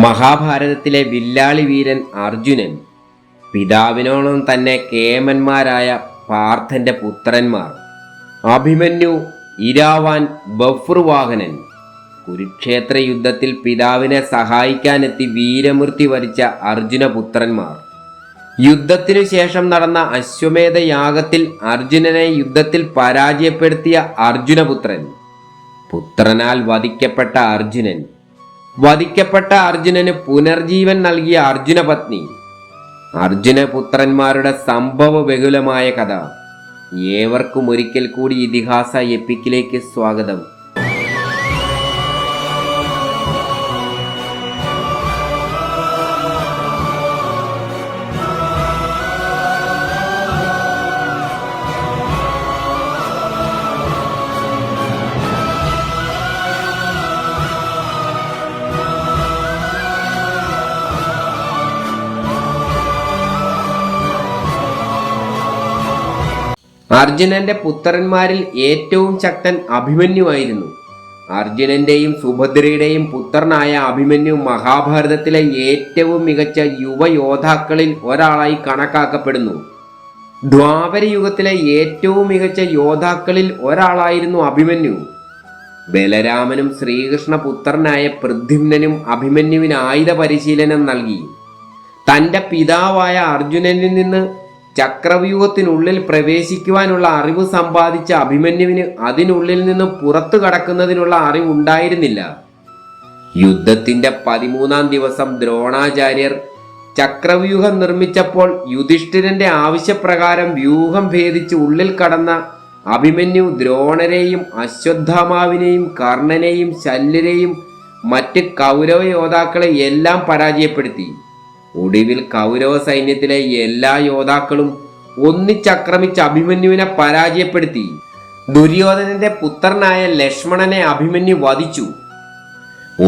മഹാഭാരതത്തിലെ വില്ലാളി വീരൻ അർജുനൻ പിതാവിനോളം തന്നെ കേമന്മാരായ പാർത്ഥന്റെ പുത്രന്മാർ അഭിമന്യു, ഇരാവാൻ, ബഭ്രുവാഹനൻ കുരുക്ഷേത്ര യുദ്ധത്തിൽ പിതാവിനെ സഹായിക്കാനെത്തി വീരമൃത്യു വരിച്ച അർജുനപുത്രന്മാർ. യുദ്ധത്തിനു ശേഷം നടന്ന അശ്വമേധ യാഗത്തിൽ അർജുനനെ യുദ്ധത്തിൽ പരാജയപ്പെടുത്തിയ അർജുനപുത്രൻ, പുത്രനാൽ വധിക്കപ്പെട്ട അർജുനന് പുനർജീവൻ നൽകിയ അർജുനപത്നി, അർജുനപുത്രന്മാരുടെ സംഭവ ബഹുലമായ കഥ. ഏവർക്കും ഒരിക്കൽ കൂടി ഇതിഹാസ എപ്പിക്കിലേക്ക് സ്വാഗതം. അർജുനന്റെ പുത്രന്മാരിൽ ഏറ്റവും ശക്തൻ അഭിമന്യുവായിരുന്നു. അർജുനന്റെയും സുഭദ്രയുടെയും പുത്രനായ അഭിമന്യു മഹാഭാരതത്തിലെ ഏറ്റവും മികച്ച യുവയോദ്ധാക്കളിൽ ഒരാളായി കണക്കാക്കപ്പെടുന്നു. ദ്വാപരയുഗത്തിലെ ഏറ്റവും മികച്ച യോദ്ധാക്കളിൽ ഒരാളായിരുന്നു അഭിമന്യു. ബലരാമനും ശ്രീകൃഷ്ണ പുത്രനായ പ്രദ്യുമ്നനും അഭിമന്യുവിന് ആയുധ പരിശീലനം നൽകി. തൻ്റെ പിതാവായ അർജുനനിൽ നിന്ന് ചക്രവ്യൂഹത്തിനുള്ളിൽ പ്രവേശിക്കുവാനുള്ള അറിവ് സമ്പാദിച്ച അഭിമന്യുവിന് അതിനുള്ളിൽ നിന്ന് പുറത്തു കടക്കുന്നതിനുള്ള അറിവുണ്ടായിരുന്നില്ല. യുദ്ധത്തിന്റെ 13-ാം ദിവസം ദ്രോണാചാര്യർ ചക്രവ്യൂഹം നിർമ്മിച്ചപ്പോൾ യുധിഷ്ഠിരന്റെ ആവശ്യപ്രകാരം വ്യൂഹം ഭേദിച്ച് ഉള്ളിൽ കടന്ന അഭിമന്യു ദ്രോണരെയും അശ്വത്ഥാമാവിനെയും കർണനെയും ശല്യരെയും മറ്റ് കൗരവ യോദ്ധാക്കളെ എല്ലാം പരാജയപ്പെടുത്തി. ഒടുവിൽ കൗരവ സൈന്യത്തിലെ എല്ലാ യോദ്ധാക്കളും ഒന്നിച്ചക്രമിച്ച് അഭിമന്യുവിനെ പരാജയപ്പെടുത്തി. ദുര്യോധനന്റെ പുത്രനായ ലക്ഷ്മണനെ അഭിമന്യു വധിച്ചു.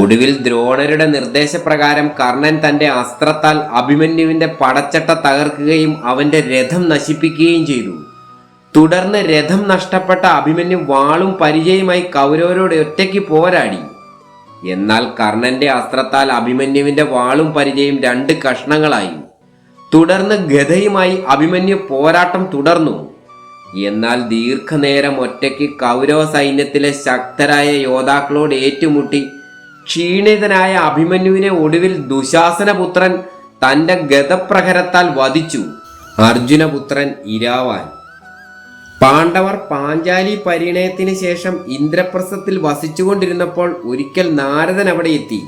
ഒടുവിൽ ദ്രോണരുടെ നിർദ്ദേശപ്രകാരം കർണൻ തന്റെ അസ്ത്രത്താൽ അഭിമന്യുവിന്റെ പടച്ചട്ട തകർക്കുകയും അവന്റെ രഥം നശിപ്പിക്കുകയും ചെയ്തു. തുടർന്ന് രഥം നഷ്ടപ്പെട്ട അഭിമന്യു വാളും പരിചയമായി കൗരവരോട് ഒറ്റയ്ക്ക് പോരാടി. എന്നാൽ കർണന്റെ അസ്ത്രത്താൽ അഭിമന്യുവിന്റെ വാളും പരിചയം 2 കഷ്ണങ്ങളായി. തുടർന്ന് ഗദയുമായി അഭിമന്യു പോരാട്ടം തുടർന്നു. എന്നാൽ ദീർഘനേരം ഒറ്റയ്ക്ക് കൗരവ സൈന്യത്തിലെ ശക്തരായ യോദ്ധാക്കളോട് ഏറ്റുമുട്ടി ക്ഷീണിതനായ അഭിമന്യുവിനെ ഒടുവിൽ ദുശാസനപുത്രൻ തന്റെ ഗദപ്രഹരത്താൽ വധിച്ചു. അർജുനപുത്രൻ ഇരാവാൻ. പാണ്ഡവർ പാഞ്ചാലി പരിണയത്തിന് ശേഷം ഇന്ദ്രപ്രസ്ഥത്തിൽ വസിച്ചുകൊണ്ടിരുന്നപ്പോൾ ഒരിക്കൽ നാരദൻ അവിടെ എത്തി.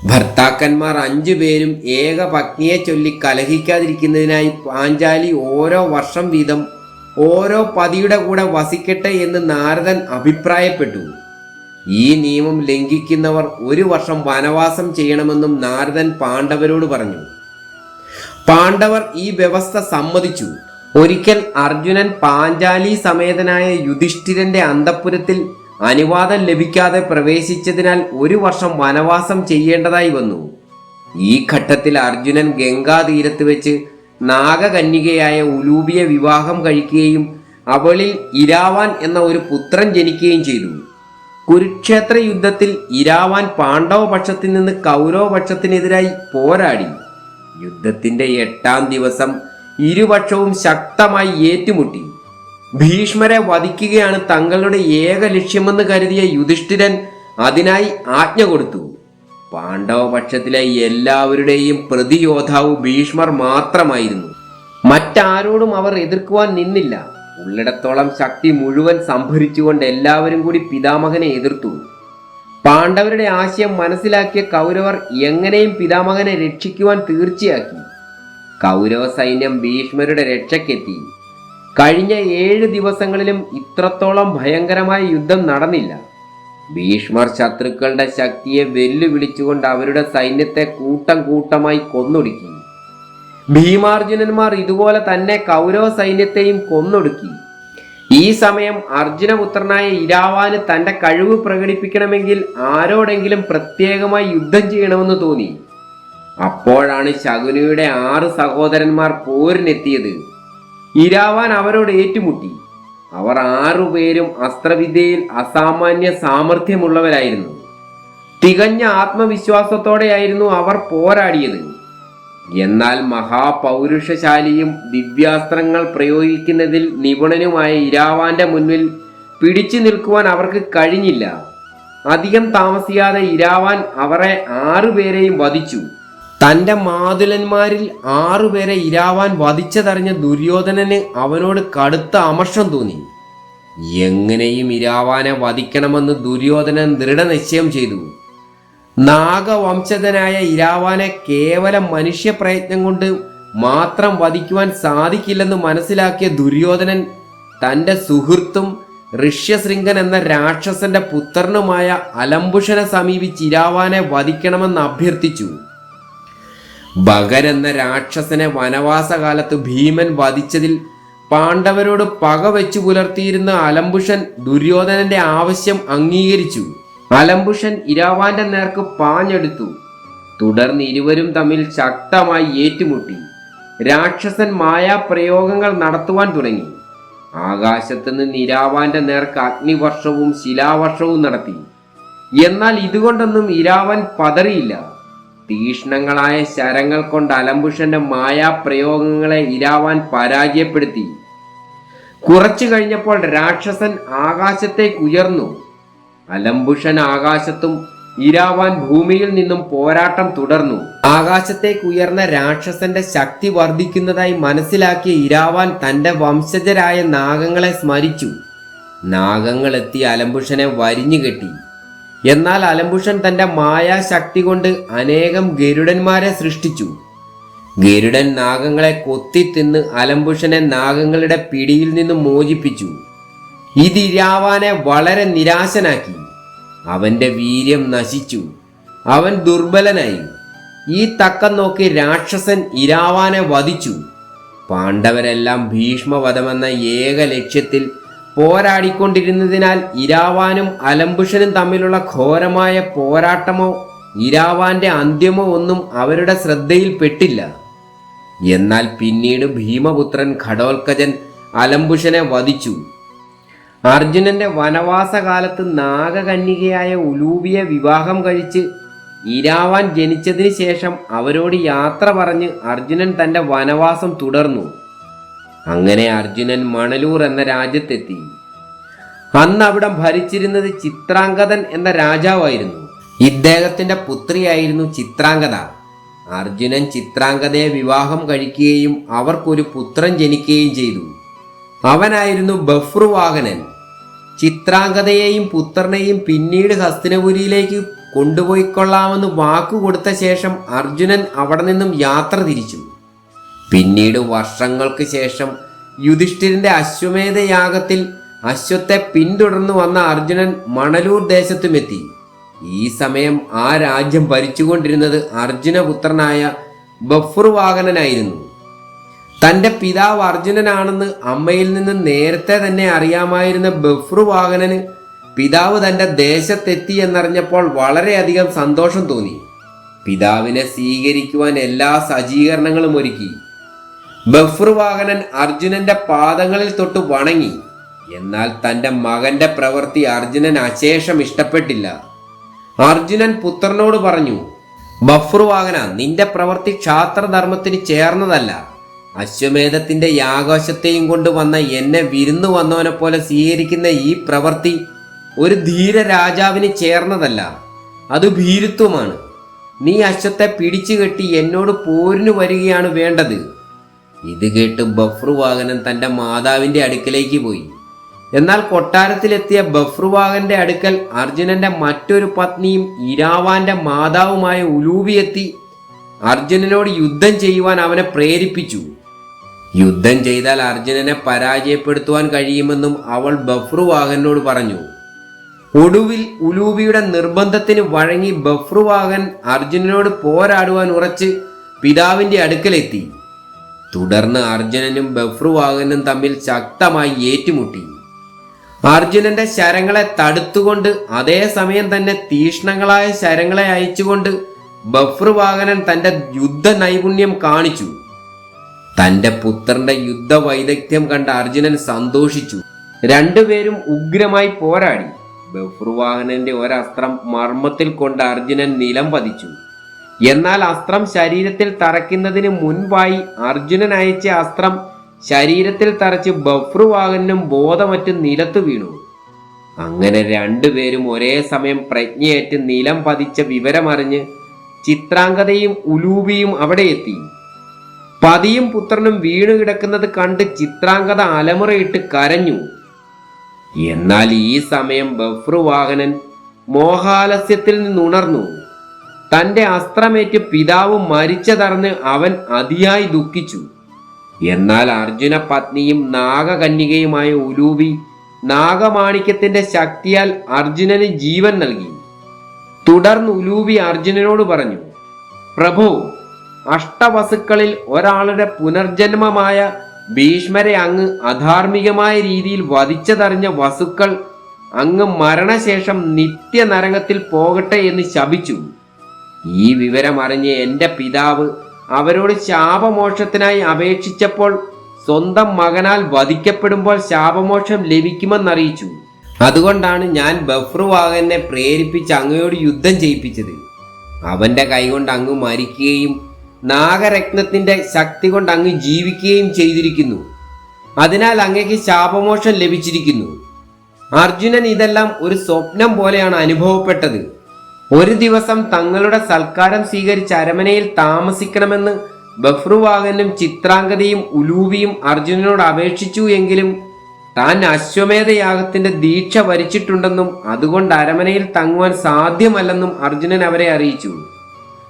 ഭർത്താക്കന്മാർ 5 പേരും ഏക പത്നിയെ ചൊല്ലി കലഹിക്കാതിരിക്കുന്നതിനായി പാഞ്ചാലി ഓരോ വർഷം വീതം ഓരോ പതിയുടെ കൂടെ വസിക്കട്ടെ എന്ന് നാരദൻ അഭിപ്രായപ്പെട്ടു. ഈ നിയമം ലംഘിക്കുന്നവർ 1 വർഷം വനവാസം ചെയ്യണമെന്നും നാരദൻ പാണ്ഡവരോട് പറഞ്ഞു. പാണ്ഡവർ ഈ വ്യവസ്ഥ സമ്മതിച്ചു. ഒരിക്കൽ അർജുനൻ പാഞ്ചാലി സമേതനായ യുധിഷ്ഠിരന്റെ അന്തഃപുരത്തിൽ അനുവാദം ലഭിക്കാതെ പ്രവേശിച്ചതിനാൽ 1 വർഷം വനവാസം ചെയ്യേണ്ടതായി വന്നു. ഈ ഘട്ടത്തിൽ അർജുനൻ ഗംഗാതീരത്ത് വെച്ച് നാഗകന്യകയായ ഉലൂബിയെ വിവാഹം കഴിക്കുകയും അവളിൽ ഇരാവാൻ എന്ന ഒരു പുത്രൻ ജനിക്കുകയും ചെയ്തു. കുരുക്ഷേത്ര യുദ്ധത്തിൽ ഇരാവാൻ പാണ്ഡവ പക്ഷത്തിൽ നിന്ന് കൗരവ പക്ഷത്തിനെതിരായി പോരാടി. യുദ്ധത്തിന്റെ 8-ാം ദിവസം ഇരുപക്ഷവും ശക്തമായി ഏറ്റുമുട്ടി. ഭീഷ്മരെ വധിക്കുകയാണ് തങ്ങളുടെ ഏക ലക്ഷ്യമെന്ന് കരുതിയ യുധിഷ്ഠിരൻ അതിനായി ആജ്ഞ കൊടുത്തു. പാണ്ഡവപക്ഷത്തിലെ എല്ലാവരുടെയും പ്രതിയോദ്ധാവ് ഭീഷ്മർ മാത്രമായിരുന്നു. മറ്റാരോടും അവർ എതിർക്കുവാൻ നിന്നില്ല. ഉള്ളിടത്തോളം ശക്തി മുഴുവൻ സംഭരിച്ചുകൊണ്ട് എല്ലാവരും കൂടി പിതാമഹനെ എതിർത്തു. പാണ്ഡവരുടെ ആശയം മനസ്സിലാക്കിയ കൗരവർ എങ്ങനെയും പിതാമഹനെ രക്ഷിക്കുവാൻ തീർച്ചയാക്കി. കൗരവ സൈന്യം ഭീഷ്മരുടെ രക്ഷയ്ക്കെത്തി. കഴിഞ്ഞ 7 ദിവസങ്ങളിലും ഇത്രത്തോളം ഭയങ്കരമായ യുദ്ധം നടന്നില്ല. ഭീഷ്മർ ശത്രുക്കളുടെ ശക്തിയെ വെല്ലുവിളിച്ചുകൊണ്ട് അവരുടെ സൈന്യത്തെ കൂട്ടം കൂട്ടമായി കൊന്നൊടുക്കി. ഭീമാർജുനന്മാർ ഇതുപോലെ തന്നെ കൗരവ സൈന്യത്തെയും കൊന്നൊടുക്കി. ഈ സമയം അർജുനപുത്രനായ ഇരാവാന് തന്റെ കഴിവ് പ്രകടിപ്പിക്കണമെങ്കിൽ ആരോടെങ്കിലും പ്രത്യേകമായി യുദ്ധം ചെയ്യണമെന്ന് തോന്നി. അപ്പോഴാണ് ശകുനിയുടെ 6 സഹോദരന്മാർ പോരിനെത്തിയത്. ഇരാവാൻ അവരോട് ഏറ്റുമുട്ടി. അവർ 6 പേരും അസ്ത്രവിദ്യയിൽ അസാമാന്യ സാമർഥ്യമുള്ളവരായിരുന്നു. തികഞ്ഞ ആത്മവിശ്വാസത്തോടെയായിരുന്നു അവർ പോരാടിയത്. എന്നാൽ മഹാപൗരുഷശാലിയും ദിവ്യാസ്ത്രങ്ങൾ പ്രയോഗിക്കുന്നതിൽ നിപുണനുമായ ഇരാവാന്റെ മുന്നിൽ പിടിച്ചു നിൽക്കുവാൻ അവർക്ക് കഴിഞ്ഞില്ല. അധികം താമസിയാതെ ഇരാവാൻ അവരെ 6 പേരെയും വധിച്ചു. തന്റെ മാതുലന്മാരിൽ 6 പേരെ ഇരാവാൻ വധിച്ചതറിഞ്ഞ ദുര്യോധനന് അവനോട് കടുത്ത അമർഷം തോന്നി. എങ്ങനെയും ഇരാവാനെ വധിക്കണമെന്ന് ദുര്യോധനൻ ദൃഢനിശ്ചയം ചെയ്തു. നാഗവംശജനായ ഇരാവാനെ കേവലം മനുഷ്യപ്രയത്നം കൊണ്ട് മാത്രം വധിക്കുവാൻ സാധിക്കില്ലെന്ന് മനസ്സിലാക്കിയ ദുര്യോധനൻ തന്റെ സുഹൃത്തും ഋഷ്യശൃംഗൻ എന്ന രാക്ഷസന്റെ പുത്രനുമായ അലംബുഷനെ സമീപിച്ച് ഇരാവാനെ വധിക്കണമെന്ന് അഭ്യർത്ഥിച്ചു. ഭഗൻ എന്ന രാക്ഷസനെ വനവാസകാലത്ത് ഭീമൻ വധിച്ചതിൽ പാണ്ഡവരോട് പക വെച്ചു പുലർത്തിയിരുന്ന അലംബുഷൻ ദുര്യോധനന്റെ ആവശ്യം അംഗീകരിച്ചു. അലംബുഷൻ ഇരാവാന്റെ നേർക്ക് പാഞ്ഞെടുത്തു. തുടർന്ന് ഇരുവരും തമ്മിൽ ശക്തമായി ഏറ്റുമുട്ടി. രാക്ഷസൻ മായാപ്രയോഗങ്ങൾ നടത്തുവാൻ തുടങ്ങി. ആകാശത്ത് നിന്ന് ഇരാവാന്റെ നേർക്ക് അഗ്നിവർഷവും ശിലാവർഷവും നടത്തി. എന്നാൽ ഇതുകൊണ്ടൊന്നും ഇരാവൻ പതറിയില്ല. തീഷ്ണങ്ങളായ ശരങ്ങൾ കൊണ്ട് അലംബുഷന്റെ മായാപ്രയോഗങ്ങളെ ഇരാവാൻ പരാജയപ്പെടുത്തി. കുറച്ചു കഴിഞ്ഞപ്പോൾ രാക്ഷസൻ ആകാശത്തേക്ക് ഉയർന്നു. അലംബുഷൻ ആകാശത്തും ഇരാവാൻ ഭൂമിയിൽ നിന്നും പോരാട്ടം തുടർന്നു. ആകാശത്തേക്ക് ഉയർന്ന രാക്ഷസന്റെ ശക്തി വർദ്ധിക്കുന്നതായി മനസ്സിലാക്കിയ ഇരാവാൻ തന്റെ വംശജരായ നാഗങ്ങളെ സ്മരിച്ചു. നാഗങ്ങൾ എത്തി അലംബുഷനെ വരിഞ്ഞുകെട്ടി. എന്നാൽ അലംബുഷൻ തന്റെ മായാശക്തി കൊണ്ട് അനേകം ഗരുഡന്മാരെ സൃഷ്ടിച്ചു. ഗരുഡൻ നാഗങ്ങളെ കൊത്തിത്തിന്ന് അലംബുഷനെ നാഗങ്ങളുടെ പിടിയിൽ നിന്നും മോചിപ്പിച്ചു. ഇത് ഇരാവാനെ വളരെ നിരാശനാക്കി. അവന്റെ വീര്യം നശിച്ചു. അവൻ ദുർബലനായി. ഈ തക്കം നോക്കി രാക്ഷസൻ ഇരാവാനെ വധിച്ചു. പാണ്ഡവരെല്ലാം ഭീഷ്മവധമെന്ന ഏക ലക്ഷ്യത്തിൽ പോരാടിക്കൊണ്ടിരുന്നതിനാൽ ഇരാവാനും അലംബുഷനും തമ്മിലുള്ള ഘോരമായ പോരാട്ടമോ ഇരാവാന്റെ അന്ത്യമോ ഒന്നും അവരുടെ ശ്രദ്ധയിൽപ്പെട്ടില്ല. എന്നാൽ പിന്നീട് ഭീമപുത്രൻ ഘടോത്കചൻ അലംബുഷനെ വധിച്ചു. അർജുനന്റെ വനവാസകാലത്ത് നാഗകന്യകയായ ഉലൂബിയെ വിവാഹം കഴിച്ച് ഇരാവാൻ ജനിച്ചതിന് ശേഷം അവരോട് യാത്ര പറഞ്ഞ് അർജുനൻ തന്റെ വനവാസം തുടർന്നു. അങ്ങനെ അർജുനൻ മണലൂർ എന്ന രാജ്യത്തെത്തി. അന്ന് അവിടെ ഭരിച്ചിരുന്നത് ചിത്രാംഗതൻ എന്ന രാജാവായിരുന്നു. ഇദ്ദേഹത്തിന്റെ പുത്രിയായിരുന്നു ചിത്രാംഗത. അർജുനൻ ചിത്രാംഗതയെ വിവാഹം കഴിക്കുകയും അവർക്കൊരു പുത്രൻ ജനിക്കുകയും ചെയ്തു. അവനായിരുന്നു ബഭ്രുവാഹനൻ. ചിത്രാംഗതയെയും പുത്രനെയും പിന്നീട് ഹസ്തിനപുരിയിലേക്ക് കൊണ്ടുപോയിക്കൊള്ളാമെന്ന് വാക്കുകൊടുത്ത ശേഷം അർജുനൻ അവിടെ നിന്നും യാത്ര തിരിച്ചു. പിന്നീട് വർഷങ്ങൾക്ക് ശേഷം യുധിഷ്ഠിരന്റെ അശ്വമേധയാഗത്തിൽ അശ്വത്തെ പിന്തുടർന്നു വന്ന അർജുനൻ മണലൂർ ദേശത്തുമെത്തി. ഈ സമയം ആ രാജ്യം ഭരിച്ചുകൊണ്ടിരുന്നത് അർജുനപുത്രനായ ബഭ്രുവാഹനനായിരുന്നു. തന്റെ പിതാവ് അർജുനനാണെന്ന് അമ്മയിൽ നിന്ന് നേരത്തെ തന്നെ അറിയാമായിരുന്ന ബഭ്രുവാഹനന് പിതാവ് തന്റെ ദേശത്തെത്തി എന്നറിഞ്ഞപ്പോൾ വളരെയധികം സന്തോഷം തോന്നി. പിതാവിനെ സ്വീകരിക്കുവാൻ എല്ലാ സജ്ജീകരണങ്ങളും ഒരുക്കി. ബഭ്രുവാഹനൻ അർജുനന്റെ പാദങ്ങളിൽ തൊട്ട് വണങ്ങി. എന്നാൽ തന്റെ മകന്റെ പ്രവൃത്തി അർജുനൻ അശേഷം ഇഷ്ടപ്പെട്ടില്ല. അർജുനൻ പുത്രനോട് പറഞ്ഞു, ബഭ്രുവാഹന, നിന്റെ പ്രവൃത്തി ക്ഷാത്രധർമ്മത്തിന് ചേർന്നതല്ല. അശ്വമേധത്തിന്റെ യാഗവശത്തെയും കൊണ്ട് വന്ന എന്നെ വിരുന്നു വന്നവനെ പോലെ സ്വീകരിക്കുന്ന ഈ പ്രവൃത്തി ഒരു ധീര രാജാവിന് ചേർന്നതല്ല. അത് ഭീരുത്വമാണ്. നീ അശ്വത്തെ പിടിച്ചു കെട്ടി എന്നോട് പോരിന് വരികയാണ് വേണ്ടത്. ഇത് കേട്ട് ബഭ്രുവാഹനൻ തന്റെ മാതാവിന്റെ അടുക്കലേക്ക് പോയി. എന്നാൽ കൊട്ടാരത്തിലെത്തിയ ബഭ്രുവാഹന്റെ അടുക്കൽ അർജുനന്റെ മറ്റൊരു പത്നിയും ഇരാവാന്റെ മാതാവുമായ ഉലൂബി എത്തി അർജുനനോട് യുദ്ധം ചെയ്യുവാൻ അവനെ പ്രേരിപ്പിച്ചു. യുദ്ധം ചെയ്താൽ അർജുനനെ പരാജയപ്പെടുത്തുവാൻ കഴിയുമെന്നും അവൾ ബഭ്രുവാഹനോട് പറഞ്ഞു. ഒടുവിൽ ഉലൂബിയുടെ നിർബന്ധത്തിന് വഴങ്ങി ബഭ്രുവാഹൻ അർജുനനോട് പോരാടുവാൻ ഉറച്ച് പിതാവിന്റെ അടുക്കലെത്തി. തുടർന്ന് അർജുനനും ബഭ്രുവാഹനും തമ്മിൽ ശക്തമായി ഏറ്റുമുട്ടി. അർജുനന്റെ ശരങ്ങളെ തടുത്തുകൊണ്ട് അതേസമയം തന്നെ തീഷ്ണങ്ങളായ ശരങ്ങളെ അയച്ചുകൊണ്ട് ബഭ്രുവാഹനൻ തന്റെ യുദ്ധ നൈപുണ്യം കാണിച്ചു. തന്റെ പുത്രന്റെ യുദ്ധ വൈദഗ്ധ്യം കണ്ട അർജുനൻ സന്തോഷിച്ചു. രണ്ടുപേരും ഉഗ്രമായി പോരാടി. ബഭ്രുവാഹനന്റെ ഒരസ്ത്രം മർമ്മത്തിൽ കൊണ്ട് അർജുനൻ നിലം പതിച്ചു. എന്നാൽ അസ്ത്രം ശരീരത്തിൽ തറയ്ക്കുന്നതിന് മുൻപായി അർജുനൻ അയച്ച അസ്ത്രം ശരീരത്തിൽ തറച്ച് ബഭ്രുവാഹനും ബോധമറ്റ് നിലത്ത് വീണു. അങ്ങനെ രണ്ടുപേരും ഒരേ സമയം പ്രജ്ഞയേറ്റ് നിലം പതിച്ച വിവരമറിഞ്ഞ് ചിത്രാംഗതയും ഉലൂബിയും അവിടെ എത്തി. പതിയും പുത്രനും വീണു കിടക്കുന്നത് കണ്ട് ചിത്രാംഗത അലമുറയിട്ട് കരഞ്ഞു. എന്നാൽ ഈ സമയം ബഭ്രുവാഹനൻ മോഹാലസ്യത്തിൽ നിന്നുണർന്നു. തന്റെ അസ്ത്രമേറ്റ് പിതാവ് മരിച്ചതറിഞ്ഞ് അവൻ അതിയായി ദുഃഖിച്ചു. എന്നാൽ അർജുന പത്നിയും നാഗകന്യകയുമായ ഉലൂബി നാഗമാണിക്യത്തിന്റെ ശക്തിയാൽ അർജുനന് ജീവൻ നൽകി. തുടർന്ന് ഉലൂബി അർജുനനോട് പറഞ്ഞു, പ്രഭു, അഷ്ടവസുക്കളിൽ ഒരാളുടെ പുനർജന്മമായ ഭീഷ്മരെ അങ്ങ് അധാർമികമായ രീതിയിൽ വധിച്ചതറിഞ്ഞ വസുക്കൾ അങ്ങ് മരണശേഷം നിത്യനരകത്തിൽ പോകട്ടെ എന്ന് ശപിച്ചു. ഈ വിവരം അറിഞ്ഞ് എൻ്റെ പിതാവ് അവരോട് ശാപമോക്ഷത്തിനായി അപേക്ഷിച്ചപ്പോൾ സ്വന്തം മകനാൽ വധിക്കപ്പെടുമ്പോൾ ശാപമോക്ഷം ലഭിക്കുമെന്നറിയിച്ചു. അതുകൊണ്ടാണ് ഞാൻ ബഭ്രുവാഹനെ പ്രേരിപ്പിച്ച് അങ്ങയോട് യുദ്ധം ചെയ്യിപ്പിച്ചത്. അവന്റെ കൈകൊണ്ട് അങ്ങ് മരിക്കുകയും നാഗരത്നത്തിന്റെ ശക്തി കൊണ്ട് അങ്ങ് ജീവിക്കുകയും ചെയ്തിരിക്കുന്നു. അതിനാൽ അങ്ങയ്ക്ക് ശാപമോക്ഷം ലഭിച്ചിരിക്കുന്നു. അർജുനൻ ഇതെല്ലാം ഒരു സ്വപ്നം പോലെയാണ് അനുഭവപ്പെട്ടത്. ഒരു ദിവസം തങ്ങളുടെ സൽക്കാരം സ്വീകരിച്ച് അരമനയിൽ താമസിക്കണമെന്ന് ബഭ്രുവാഹനും ചിത്രാംഗതയും ഉലൂബിയും അർജുനനോട് അപേക്ഷിച്ചു. എങ്കിലും താൻ അശ്വമേധയാഗത്തിന്റെ ദീക്ഷ വരിച്ചിട്ടുണ്ടെന്നും അതുകൊണ്ട് അരമനയിൽ തങ്ങുവാൻ സാധ്യമല്ലെന്നും അർജുനൻ അവരെ അറിയിച്ചു.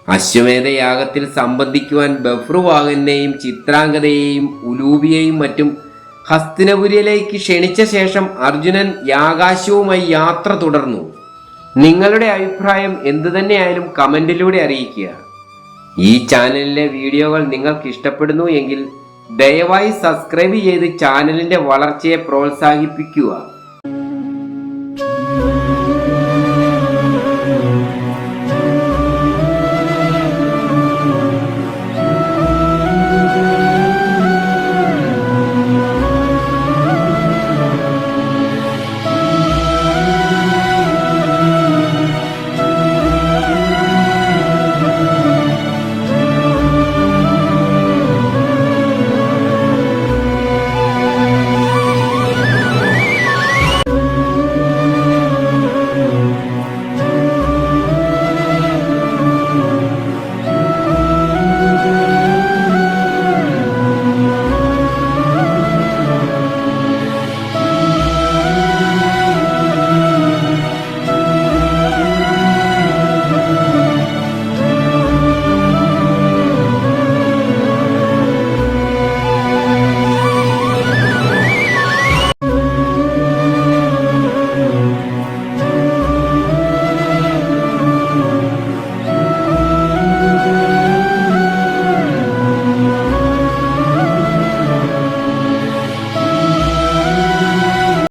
അശ്വമേധയാഗത്തിൽ സംബന്ധിക്കുവാൻ ബഭ്രുവാഹനെയും ചിത്രാംഗതയെയും ഉലൂബിയെയും മറ്റും ഹസ്തിനപുരിയിലേക്ക് ക്ഷണിച്ച ശേഷം അർജുനൻ യാഗാശ്വവുമായി യാത്ര തുടർന്നു. നിങ്ങളുടെ അഭിപ്രായം എന്തുതന്നെയായാലും കമന്റിലൂടെ അറിയിക്കുക. ഈ ചാനലിലെ വീഡിയോകൾ നിങ്ങൾക്ക് ഇഷ്ടപ്പെടുന്നു എങ്കിൽ ദയവായി സബ്സ്ക്രൈബ് ചെയ്ത് ചാനലിന്റെ വളർച്ചയെ പ്രോത്സാഹിപ്പിക്കുക.